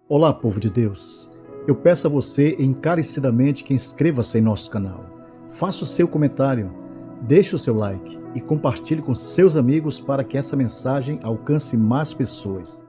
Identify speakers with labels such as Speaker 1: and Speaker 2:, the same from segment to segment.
Speaker 1: Olá, povo de Deus. Eu peço a você encarecidamente que inscreva-se em nosso canal. Faça o seu comentário, deixe o seu like e compartilhe com seus amigos para que essa mensagem alcance mais pessoas.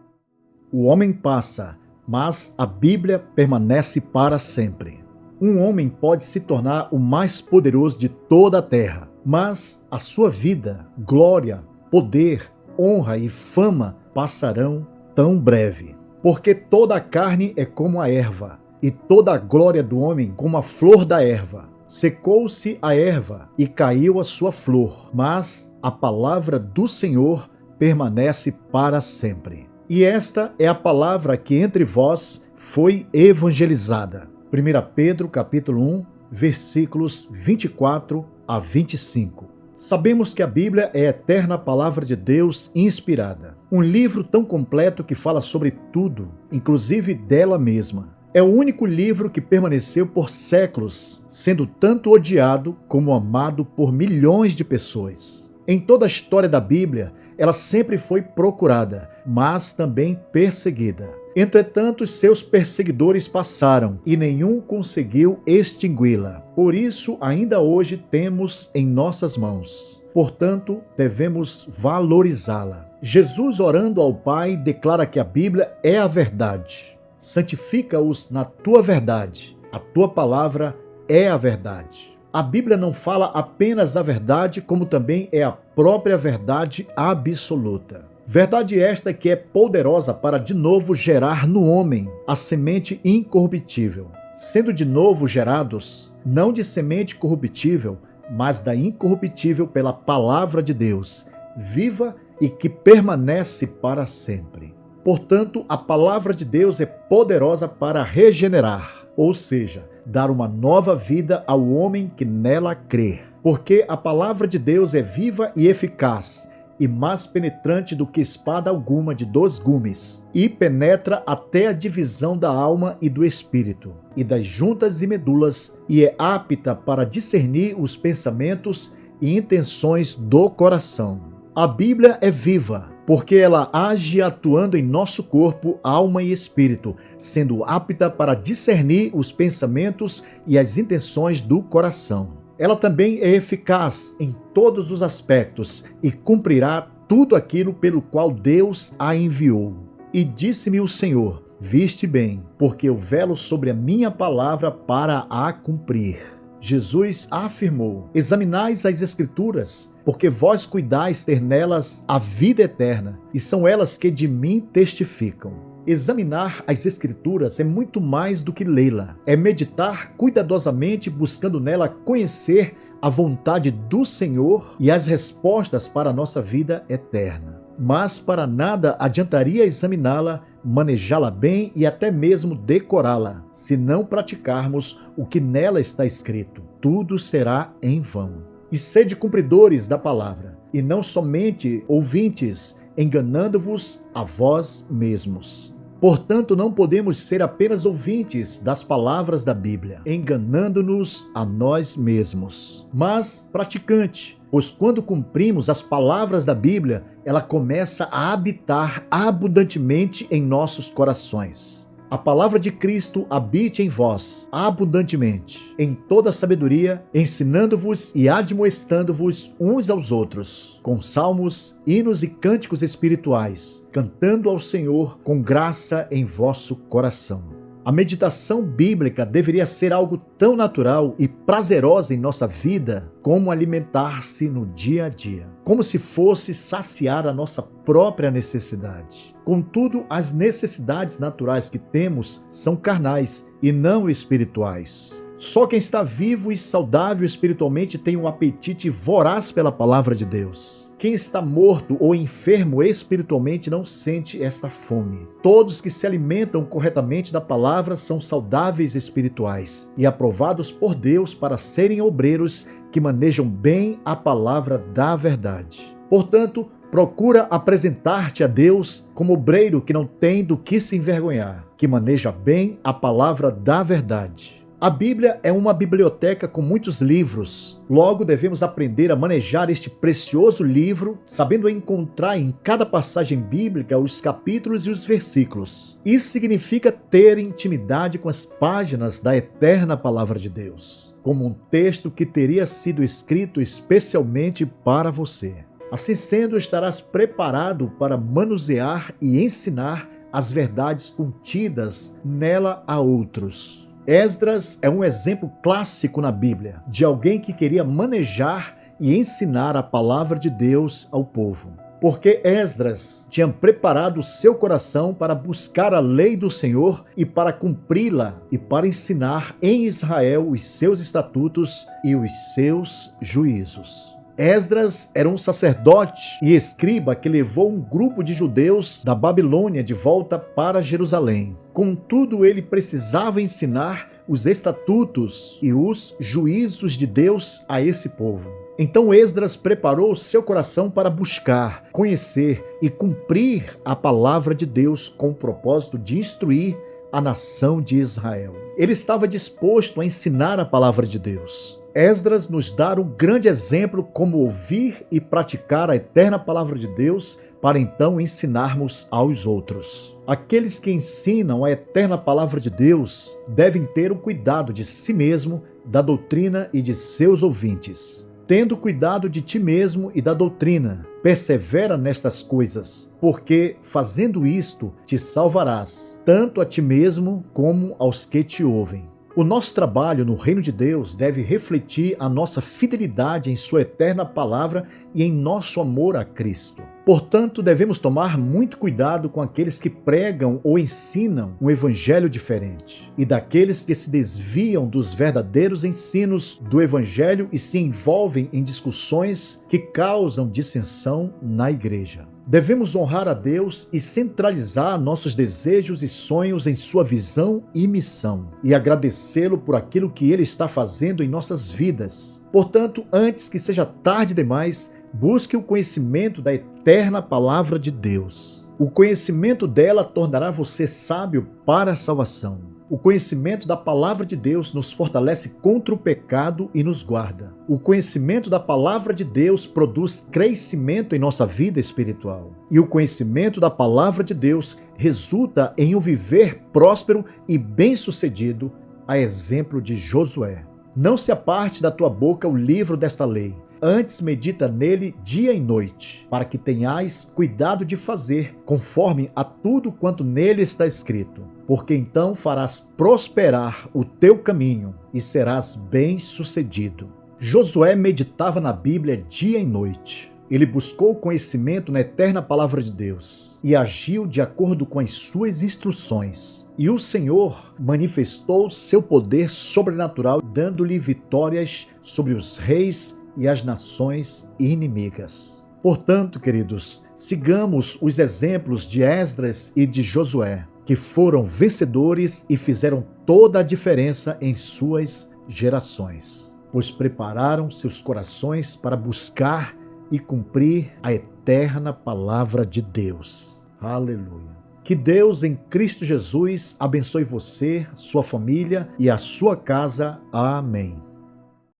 Speaker 1: O homem passa, mas a Bíblia permanece para sempre. Um homem pode se tornar o mais poderoso de toda a terra, mas a sua vida, glória, poder, honra e fama passarão tão breve. Porque toda a carne é como a erva, e toda a glória do homem como a flor da erva. Secou-se a erva e caiu a sua flor, mas a palavra do Senhor permanece para sempre. E esta é a palavra que entre vós foi evangelizada. 1 Pedro capítulo 1, versículos 24 a 25. Sabemos que a Bíblia é a eterna palavra de Deus inspirada. Um livro tão completo que fala sobre tudo, inclusive dela mesma. É o único livro que permaneceu por séculos, sendo tanto odiado como amado por milhões de pessoas. Em toda a história da Bíblia, ela sempre foi procurada, mas também perseguida. Entretanto, seus perseguidores passaram e nenhum conseguiu extingui-la. Por isso, ainda hoje temos em nossas mãos. Portanto, devemos valorizá-la. Jesus, orando ao Pai, declara que a Bíblia é a verdade. Santifica-os na tua verdade. A tua palavra é a verdade. A Bíblia não fala apenas a verdade, como também é a própria verdade absoluta. Verdade esta que é poderosa para de novo gerar no homem a semente incorruptível, sendo de novo gerados, não de semente corruptível, mas da incorruptível pela palavra de Deus, viva e que permanece para sempre. Portanto, a palavra de Deus é poderosa para regenerar, ou seja, dar uma nova vida ao homem que nela crê. Porque a palavra de Deus é viva e eficaz, e mais penetrante do que espada alguma de 2 gumes, e penetra até a divisão da alma e do espírito, e das juntas e medulas, e é apta para discernir os pensamentos e intenções do coração. A Bíblia é viva, porque ela age atuando em nosso corpo, alma e espírito, sendo apta para discernir os pensamentos e as intenções do coração. Ela também é eficaz em todos os aspectos e cumprirá tudo aquilo pelo qual Deus a enviou. E disse-me o Senhor: viste bem, porque eu velo sobre a minha palavra para a cumprir. Jesus afirmou: examinais as Escrituras, porque vós cuidais ter nelas a vida eterna, e são elas que de mim testificam. Examinar as Escrituras é muito mais do que lê-la. É meditar cuidadosamente, buscando nela conhecer a vontade do Senhor e as respostas para a nossa vida eterna. Mas para nada adiantaria examiná-la, manejá-la bem e até mesmo decorá-la, se não praticarmos o que nela está escrito. Tudo será em vão. E sede cumpridores da palavra, e não somente ouvintes, enganando-vos a vós mesmos. Portanto, não podemos ser apenas ouvintes das palavras da Bíblia, enganando-nos a nós mesmos, mas praticante, pois quando cumprimos as palavras da Bíblia, ela começa a habitar abundantemente em nossos corações. A palavra de Cristo habite em vós abundantemente, em toda sabedoria, ensinando-vos e admoestando-vos uns aos outros, com salmos, hinos e cânticos espirituais, cantando ao Senhor com graça em vosso coração. A meditação bíblica deveria ser algo tão natural e prazerosa em nossa vida como alimentar-se no dia a dia, como se fosse saciar a nossa própria necessidade. Contudo, as necessidades naturais que temos são carnais e não espirituais. Só quem está vivo e saudável espiritualmente tem um apetite voraz pela palavra de Deus. Quem está morto ou enfermo espiritualmente não sente essa fome. Todos que se alimentam corretamente da palavra são saudáveis espirituais e aprovados por Deus para serem obreiros que manejam bem a palavra da verdade. Portanto, procura apresentar-te a Deus como obreiro que não tem do que se envergonhar, que maneja bem a palavra da verdade. A Bíblia é uma biblioteca com muitos livros. Logo, devemos aprender a manejar este precioso livro, sabendo encontrar em cada passagem bíblica os capítulos e os versículos. Isso significa ter intimidade com as páginas da eterna Palavra de Deus, como um texto que teria sido escrito especialmente para você. Assim sendo, estarás preparado para manusear e ensinar as verdades contidas nela a outros. Esdras é um exemplo clássico na Bíblia de alguém que queria manejar e ensinar a palavra de Deus ao povo. Porque Esdras tinha preparado o seu coração para buscar a lei do Senhor e para cumpri-la e para ensinar em Israel os seus estatutos e os seus juízos. Esdras era um sacerdote e escriba que levou um grupo de judeus da Babilônia de volta para Jerusalém. Contudo, ele precisava ensinar os estatutos e os juízos de Deus a esse povo. Então Esdras preparou seu coração para buscar, conhecer e cumprir a palavra de Deus com o propósito de instruir a nação de Israel. Ele estava disposto a ensinar a palavra de Deus. Esdras nos dá um grande exemplo como ouvir e praticar a eterna palavra de Deus para então ensinarmos aos outros. Aqueles que ensinam a eterna palavra de Deus devem ter o cuidado de si mesmo, da doutrina e de seus ouvintes. Tendo cuidado de ti mesmo e da doutrina, persevera nestas coisas, porque fazendo isto te salvarás, tanto a ti mesmo como aos que te ouvem. O nosso trabalho no reino de Deus deve refletir a nossa fidelidade em sua eterna palavra e em nosso amor a Cristo. Portanto, devemos tomar muito cuidado com aqueles que pregam ou ensinam um evangelho diferente e daqueles que se desviam dos verdadeiros ensinos do evangelho e se envolvem em discussões que causam dissensão na igreja. Devemos honrar a Deus e centralizar nossos desejos e sonhos em sua visão e missão, e agradecê-lo por aquilo que Ele está fazendo em nossas vidas. Portanto, antes que seja tarde demais, busque o conhecimento da eterna palavra de Deus. O conhecimento dela tornará você sábio para a salvação. O conhecimento da palavra de Deus nos fortalece contra o pecado e nos guarda. O conhecimento da palavra de Deus produz crescimento em nossa vida espiritual. E o conhecimento da palavra de Deus resulta em um viver próspero e bem-sucedido, a exemplo de Josué. Não se aparte da tua boca o livro desta lei. Antes medita nele dia e noite, para que tenhais cuidado de fazer conforme a tudo quanto nele está escrito. Porque então farás prosperar o teu caminho e serás bem-sucedido. Josué meditava na Bíblia dia e noite. Ele buscou conhecimento na eterna palavra de Deus e agiu de acordo com as suas instruções. E o Senhor manifestou seu poder sobrenatural, dando-lhe vitórias sobre os reis e as nações inimigas. Portanto, queridos, sigamos os exemplos de Esdras e de Josué, que foram vencedores e fizeram toda a diferença em suas gerações, pois prepararam seus corações para buscar e cumprir a eterna palavra de Deus. Aleluia! Que Deus em Cristo Jesus abençoe você, sua família e a sua casa. Amém.